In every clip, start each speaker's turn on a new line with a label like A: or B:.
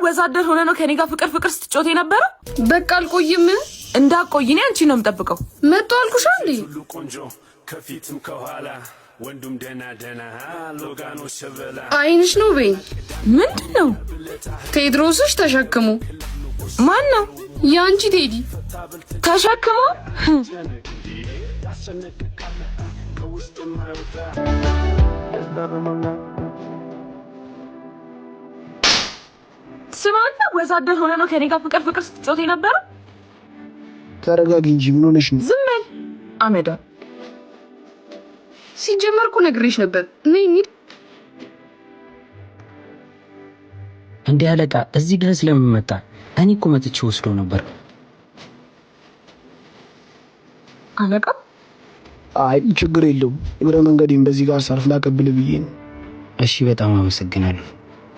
A: ወዛደር ሆነ ነው ከኔ ጋር ፍቅር ስትጮት የነበረው?
B: በቃ አልቆይም።
A: እንዳቆይ እኔ አንቺ ነው የምጠብቀው።
B: መጣ አልኩሽ እንዴ?
C: ከፊትም ከኋላ ወንዱም ደና ሎጋኖ ሸበላ
B: አይንሽ ነው በይ።
A: ምንድነው?
B: ቴድሮስሽ ተሸክሙ።
A: ማን ነው?
B: ያንቺ ቴዲ
A: ተሸክሙ። ስማና ወዛደር ሆነ ነው ከኔ ጋር ፍቅር ስትጮት የነበረው?
D: ተረጋጊ እንጂ ምን ሆነሽ ነው?
A: ዝም በል አመዳ።
B: ሲጀመር እኮ ነግሬሽ ነበር። ነይ እንሂድ።
E: እንዴ አለቃ እዚህ ድረስ ለምን መጣ? እኔ እኮ መጥቼ ወስዶ ነበር።
A: አለቃ
D: አይ ችግር የለውም። እግረ መንገዴን በዚህ ጋር ሳልፍ ላቀብል ብዬ ነው።
E: እሺ በጣም አመሰግናለሁ።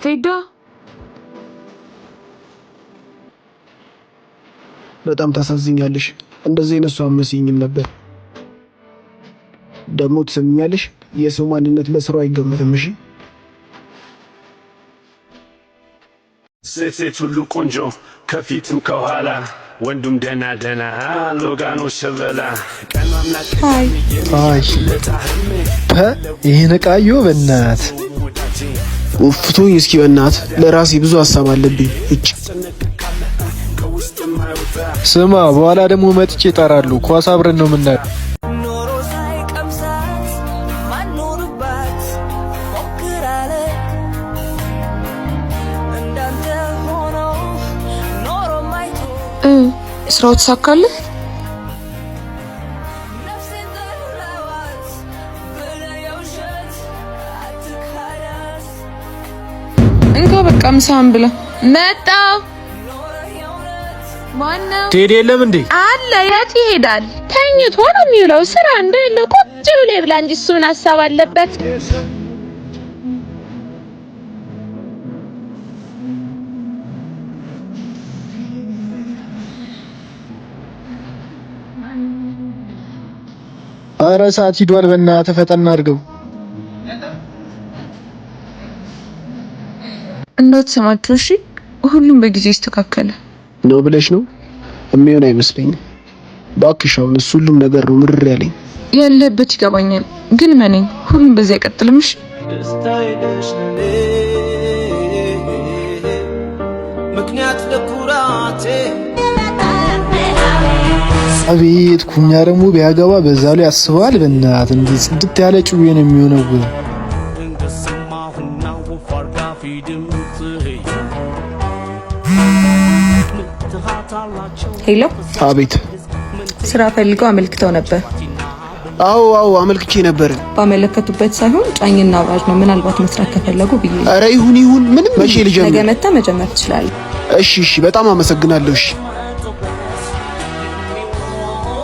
A: ቴዳ
D: በጣም ታሳዝኛለሽ። እንደዚህ አይነት ሰው አመስይኝም ነበር። ደግሞ ትሰሚኛለሽ፣ የሰው ማንነት በስራው አይገመትም። እሺ
C: ሴት ሁሉ ቆንጆ ከፊትም ከኋላ ወንዱም ደና ሎጋኖ ሸበላ
F: ይሄን ቃዮ በእናት
D: ወፍቶኝ እስኪ በእናት ለራሴ ብዙ ሐሳብ አለብኝ።
F: ስማ በኋላ ደግሞ መጥቼ እጠራለሁ። ኳስ አብረን ነው የምናየው።
A: ስራው ተሳካልህ? እንካ በቃ ምሳህን ብላ። መጣው። ማነው?
F: ቴዲ የለም እንዴ?
A: አለ። የት ይሄዳል? ተኝቶ ነው የሚውለው። ስራ እንደሌለ ቁጭ ብሎ ይብላ እንጂ እሱን ሀሳብ አለበት።
F: ኧረ ሰዓት ሂዷል። በእናትህ ፈጠን አድርገው።
A: እንዳትሰማቸው እሺ። ሁሉም በጊዜ ይስተካከላል
D: ነው ብለሽ ነው? የሚሆን አይመስለኝም። እባክሽ አሁን እሱ ሁሉም ነገር ነው ምርር ያለኝ።
A: ያለበት ይገባኛል፣ ግን መነኝ ሁሉም በዚህ አይቀጥልም። እሺ
G: ምክንያት ለኩራቴ
F: አቤት ኩኛ ደግሞ ቢያገባ በዛ ላይ ያስባል። በእናትህ እንዴ ጽድት ያለ ጩቤ ነው የሚሆነው።
A: ሄሎ።
D: አቤት።
A: ስራ ፈልገው አመልክተው ነበር።
D: አዎ አመልክቼ ነበር።
A: ባመለከቱበት ሳይሆን ጫኝና አብራጅ ነው። ምናልባት መስራት ከፈለጉ ብዬ።
D: ኧረ ይሁን ምንም። መቼ ልጀምር?
A: ነገ መተህ መጀመር ትችላለህ።
D: እሺ በጣም አመሰግናለሁ። እሺ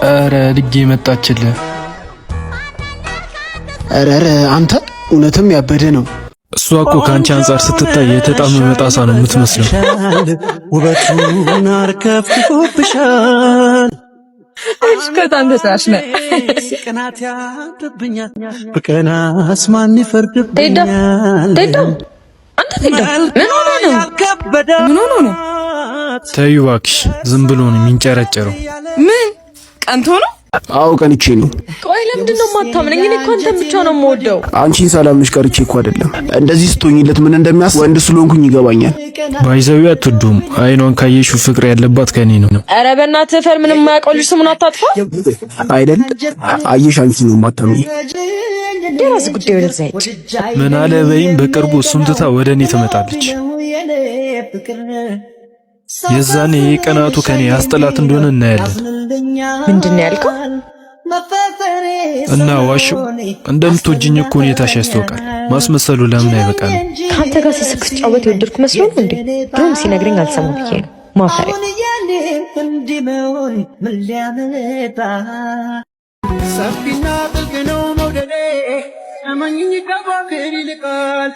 F: ኧረ ልጄ መጣችልህ።
D: ኧረ አንተ እውነትም ያበደ ነው።
F: እሷ እኮ ካንቺ አንፃር ስትታይ የተጣመመ ጣሳ ነው የምትመስለው።
G: ውበቱን አርከፍክፎብሻል።
A: እስከታን ተሳሽነ
G: ቅናት ያድብኛል። በቀናስ ማን ይፈርድብኛል?
A: ቴዳ አንተ ቴዳ ምን ሆኖ ነው?
F: ተይው እባክሽ፣ ዝም ብሎ ነው የሚንጨረጨረው።
A: ምን ቀንቶ ነው?
D: አዎ ቀንቼ ነው።
A: ቆይ ለምንድን ነው የማታምነኝ? እኔ እኮ አንተን ብቻ ነው የምወደው።
D: አንቺን ሰላምሽ ቀርቼ እኮ አይደለም። እንደዚህ ስትሆኝለት ምን እንደሚያስ ወንድ ስለሆንኩኝ ይገባኛል።
F: ባይዘው አትወዱም። አይኗን ካየሽው ፍቅር ያለባት ከኔ ነው።
A: ኧረ በእናትህ ፈር ምንም የማያውቀው ልጅ ስሙን አታጥፋ
D: አይደል? አየሽ አንቺ ነው የማታምኝ።
A: የራስ ጉዳይ ወደዛ ሂድ።
F: ምን አለ በይም በቅርቡ እሱን ትታ ወደ እኔ ትመጣለች። የዛኔ የቀናቱ ከኔ አስጠላት እንደሆነ እናያለን።
A: ምንድነው ያልከው?
F: እና ዋሽው እንደምትወጂኝ እኮ ሁኔታሽ ያስታውቃል። ማስመሰሉ ለምን አይበቃም?
A: ካንተ ጋር ስስክ ጫወት የወደድኩ መስሎ ነው እንዴ? ድሮም ሲነግረኝ አልሰማም ብዬ ነው ማፈሪያ።
G: ሰፊና ጥልቅ ነው መውደዴ አማኝኝ ከባክር ይልቃል።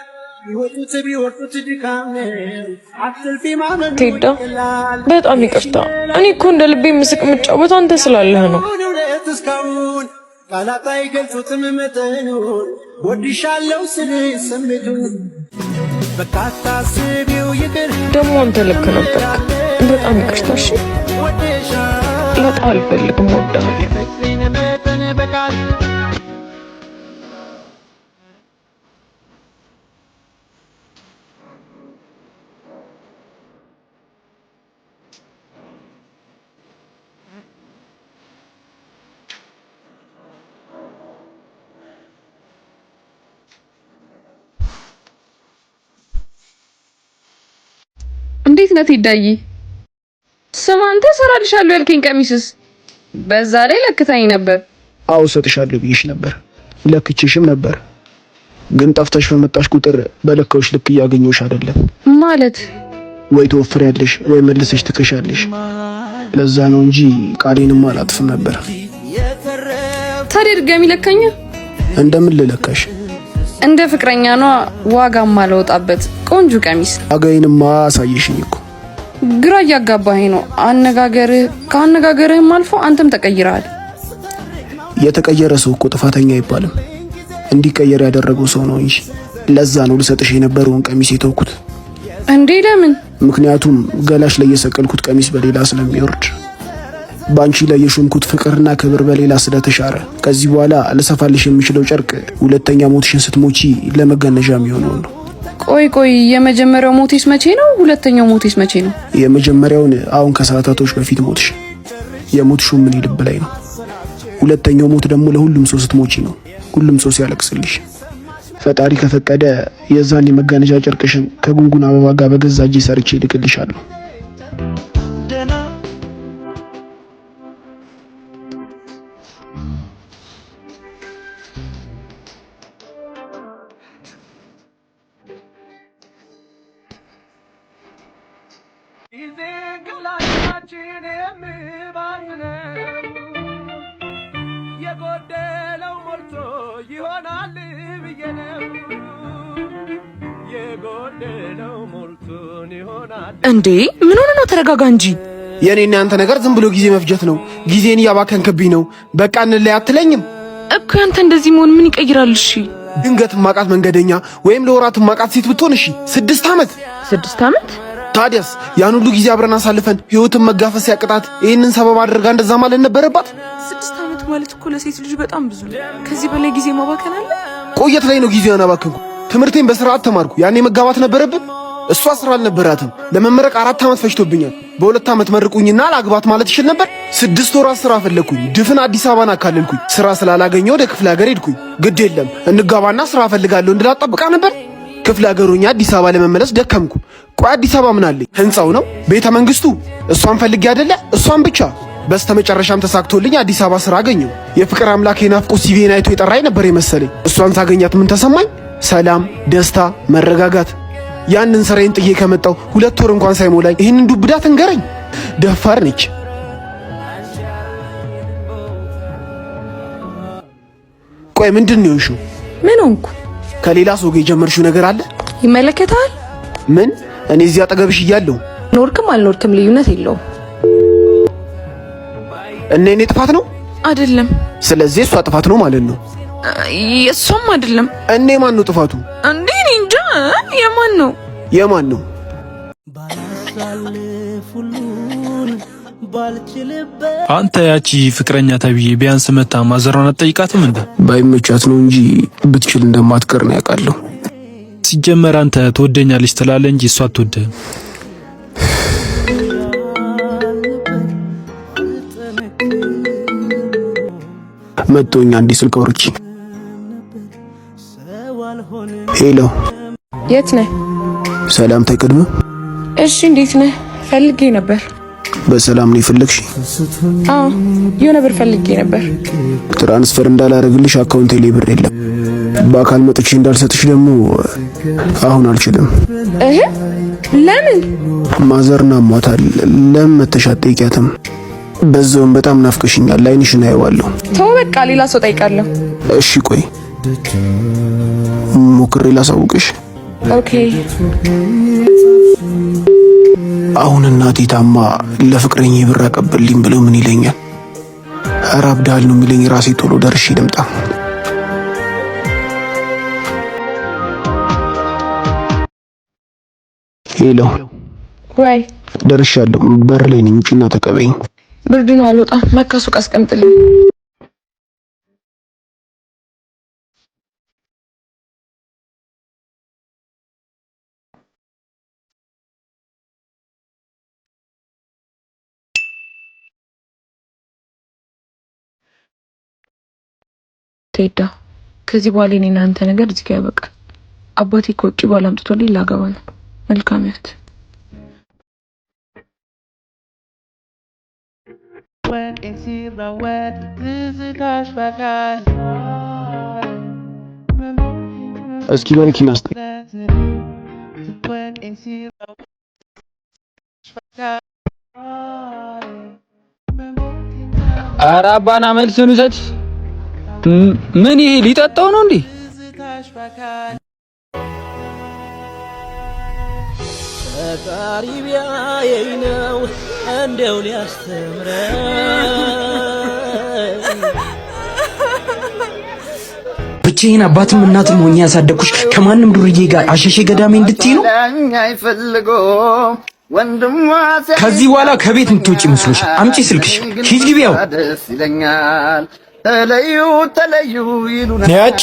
A: ቴዳ በጣም ይቅርታ። እኔ እኮ እንደ ልቤ ምስቅ የምጫወት አንተ ስላለህ ነው።
G: ቃላት አይገልጹትም መጠኑን ወድሻለሁ ስል ስሜቱን በቃ ታስቢው ይቅር
A: ደግሞ አንተ ልክ ነበር። በጣም ይቅርታ። እሺ ለጣ አልፈልግም። ወዳለሁ
B: እንዴት ነህ ቴዳዬ? ስማ አንተ እሰራልሻለሁ ያልከኝ ቀሚስስ በዛ ላይ ለክታኝ ነበር።
D: አዎ ሰጥሻለሁ ብዬሽ ነበር፣ ለክቼሽም ነበር። ግን ጠፍተሽ በመጣሽ ቁጥር በለካዎች ልክ እያገኘሁሽ አይደለም።
B: ማለት
D: ወይ ትወፍሪያለሽ ወይ መልሰሽ ትከሻለሽ። ለዛ ነው እንጂ ቃሌንም አላጥፍም ነበር።
B: ታዲያ ድጋሚ ለካኛ?
D: እንደምን ልለካሽ?
B: እንደ ፍቅረኛ ነው ዋጋም አልወጣበት ቆንጆ ቀሚስ።
D: ዋጋዬንማ አሳየሽኝ እኮ።
B: ግራ እያጋባኸኝ ነው ከአነጋገርህም አልፎ አንተም ተቀይረሃል።
D: የተቀየረ ሰው እኮ ጥፋተኛ አይባልም፣ እንዲቀየር ያደረገው ሰው ነው እንጂ። ለዛ ነው ልሰጥሽ የነበረውን ቀሚስ የተውኩት።
B: እንዴ ለምን?
D: ምክንያቱም ገላሽ ላይ የሰቀልኩት ቀሚስ በሌላ ስለሚወርድ፣ ባንቺ ላይ የሾምኩት ፍቅርና ክብር በሌላ ስለተሻረ፣ ከዚህ በኋላ ልሰፋልሽ የምችለው ጨርቅ ሁለተኛ ሞትሽን ስትሞቺ ለመገነዣ የሚሆነው ነው።
B: ቆይ የመጀመሪያው ሞቴስ መቼ ነው? ሁለተኛው ሞቴስ መቼ ነው?
D: የመጀመሪያውን አሁን ከሰዓታቶች በፊት ሞትሽ። የሞትሽው ምን ልብ ላይ ነው። ሁለተኛው ሞት ደግሞ ለሁሉም ሰው ስትሞቺ ነው፣ ሁሉም ሰው ሲያለቅስልሽ። ፈጣሪ ከፈቀደ የዛን የመገነዣ ጨርቅሽን ከጉንጉን አበባ ጋር በገዛ እጄ ሰርቼ ልክልሻለሁ።
G: የጎደለው ሞልቶ ይሆናል ብዬ ነው። የጎደለው ሞልቶን ይሆናል።
A: እንዴ ምን ሆነ ነው? ተረጋጋ እንጂ።
D: የኔና ያንተ ነገር ዝም ብሎ ጊዜ መፍጀት ነው። ጊዜን እያባከንክብኝ ነው። በቃ እንለይ አትለኝም
A: እኮ? ያንተ እንደዚህ መሆን ምን ይቀይራል? እሺ
D: ድንገት ማቃት መንገደኛ ወይም ለወራት ማቃት ሴት ብትሆን እሺ። 6 ዓመት ታዲያስ ያን ሁሉ ጊዜ አብረን አሳልፈን ህይወትን መጋፈስ ያቅጣት ይሄንን ሰበብ አድርጋ እንደዛ ማለት ነበረባት?
A: 6 ዓመት ማለት እኮ ለሴት ልጅ በጣም ብዙ ነው። ከዚህ በላይ ጊዜ ማባከን አለ?
D: ቆየት ላይ ነው ጊዜውን አባከንኩ። ትምህርቴን በስርዓት ተማርኩ። ያኔ መጋባት ነበረብን? እሷ ስራ አልነበራትም። ለመመረቅ 4 ዓመት ፈጅቶብኛል። በ2 ዓመት መርቁኝና ላግባት ማለት ይችል ነበር። 6 ወራት ስራ ፈለኩኝ። ድፍን አዲስ አበባን አካለልኩኝ። ስራ ስላላገኘው ወደ ክፍለ ሀገር ሄድኩኝ። ግድ የለም እንጋባና ስራ ፈልጋለሁ እንድላት ጠብቃ ነበር። ክፍለ ሀገሩኛ አዲስ አበባ ለመመለስ ደከምኩ። ቆይ አዲስ አበባ ምን አለኝ? ህንጻው ነው? ቤተ መንግስቱ? እሷን ፈልጌ አይደለ? እሷን ብቻ። በስተመጨረሻም ተሳክቶልኝ አዲስ አበባ ስራ አገኘው። የፍቅር አምላክ የናፍቆት ሲቪን አይቶ የጠራኝ ነበር የመሰለኝ። እሷን ሳገኛት ምን ተሰማኝ? ሰላም፣ ደስታ፣ መረጋጋት። ያንን ስራዬን ጥዬ ከመጣው 2 ወር እንኳን ሳይሞላኝ ይህንን ዱብዳ ትንገረኝ። ደፋር ነች። ቆይ ምንድን ነው የሆንሽው?
A: ምን ሆንኩ?
D: ከሌላ ሰው ጋር የጀመርሽው ነገር አለ?
A: ይመለከታል?
D: ምን? እኔ እዚህ አጠገብሽ እያለሁ
A: ኖርክም አልኖርክም ልዩነት የለውም።
D: እና የኔ ጥፋት ነው
A: አይደለም?
G: ስለዚህ እሷ ጥፋት ነው ማለት ነው።
A: የሷም አይደለም።
G: እኔ ማን ነው ጥፋቱ?
A: እንዴ እንጃ። የማን ነው?
G: የማን ነው?
H: አንተ ያቺ ፍቅረኛ ተብዬ ቢያንስ መታ ማዘሯን አትጠይቃትም እንዴ?
D: ባይመቻት ነው እንጂ ብትችል እንደማትቀር ነው ያውቃለሁ።
H: ሲጀመር አንተ ትወደኛለች ትላለህ እንጂ እሷ አትወድህም።
D: መጥቶኛ እንዲህ ስልክ አውርቼ ሄሎ፣
A: የት ነህ?
D: ሰላም ታይቀድም።
A: እሺ እንዴት ነህ? ፈልጌ ነበር።
D: በሰላም ነው የፈለግሽ?
A: አዎ የሆነ ብር ፈልጌ ነበር።
D: ትራንስፈር እንዳላረግልሽ አካውንቴ ላይ ብር የለም። በአካል መጥቼ እንዳልሰጥሽ ደግሞ አሁን አልችልም።
A: ለምን?
D: ማዘርና ሟታል። ለምን መተሽ አትጠይቂያትም? በዛውም በጣም ናፍቀሽኛል። አይንሽን አየዋለሁ።
A: ተው በቃ ሌላ ሰው ጠይቃለሁ።
D: እሺ ቆይ ሞክሬ ላሳውቅሽ።
A: ኦኬ።
D: አሁን እናቴ ታማ ለፍቅረኛ ብር አቀበልኝ ብለው ምን ይለኛል? ኧረ አብዳል ነው የሚለኝ። ራሴ ቶሎ ደርሼ ልምጣ። ሄሎ
B: ወይ
D: ደርሻለሁ። በር ላይ ነኝ። ውጪና ተቀበይኝ።
B: ብርድ ነው አልወጣም። መካ ሱቅ አስቀምጥልኝ። ቴዳ ከዚህ በኋላ እኔና አንተ ነገር እዚህ ጋር ያበቃል። አባቴ ከውጭ በኋላ አምጥቶልኝ ላገባ ነው። መልካም ያት
D: እስኪ በመኪና ውስጥ
E: ኧረ አባና መልስን ውሰድ። ምን ይሄ ሊጠጣው ነው እንዴ?
I: ፈጣሪ ቢያየኝ ነው እንደው ሊያስተምረኝ።
E: ብቻዬን አባትም እናትም ሆኜ ያሳደግኩሽ ከማንም ዱርዬ ጋር አሸሼ ገዳሜ እንድትይ ነው? ከዚህ በኋላ ከቤት የምትወጪ መስሎሽ? አምጪ ስልክሽ፣ ሂጅ ግቢ። ያው ተለዩ ይሉናል፣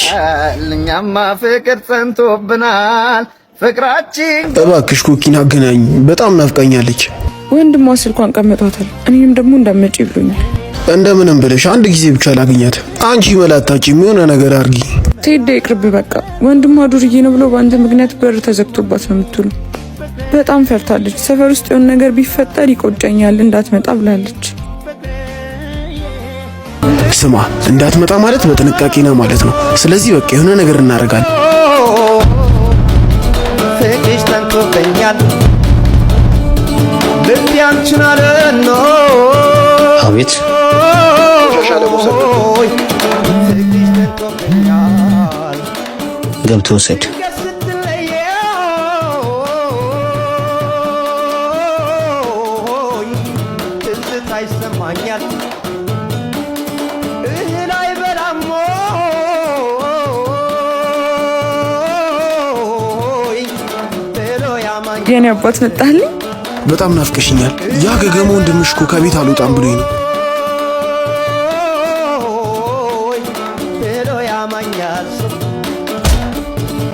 E: እኛማ ፍቅር ጸንቶብናል። ፍቅራችን
D: እባክሽ ኮኪን አገናኝ፣ በጣም ናፍቃኛለች።
A: ወንድሟ ስልኳን ቀምጧታል። እኔም ደግሞ እንዳመጪ ብሎኛል።
D: እንደምንም ብለሽ አንድ ጊዜ ብቻ ላገኛት። አንቺ መላታችም የሆነ ነገር አርጊ።
A: ቴዳ ይቅርብ በቃ። ወንድሟ ዱርዬ ነው ብሎ በአንተ ምክንያት በር ተዘግቶባት ነው የምትውለው። በጣም ፈርታለች። ሰፈር ውስጥ የሆነ ነገር ቢፈጠር ይቆጨኛል እንዳትመጣ ብላለች።
D: ስማ እንዳትመጣ ማለት በጥንቃቄ ነው ማለት ነው። ስለዚህ በቃ የሆነ ነገር እናደርጋለን።
I: ፍቅሽ ተንኮበኛል ልብ ያንቺን አለ ነው።
E: አቤት ገብቶ ወሰድ።
I: ይሰማኛል እህል አይበላም
A: የኔ አባት መጣልኝ።
D: በጣም ናፍቀሽኛል። ያ ገገሞ ወንድምሽ እኮ ከቤት አልወጣም ብሎኝ ነው።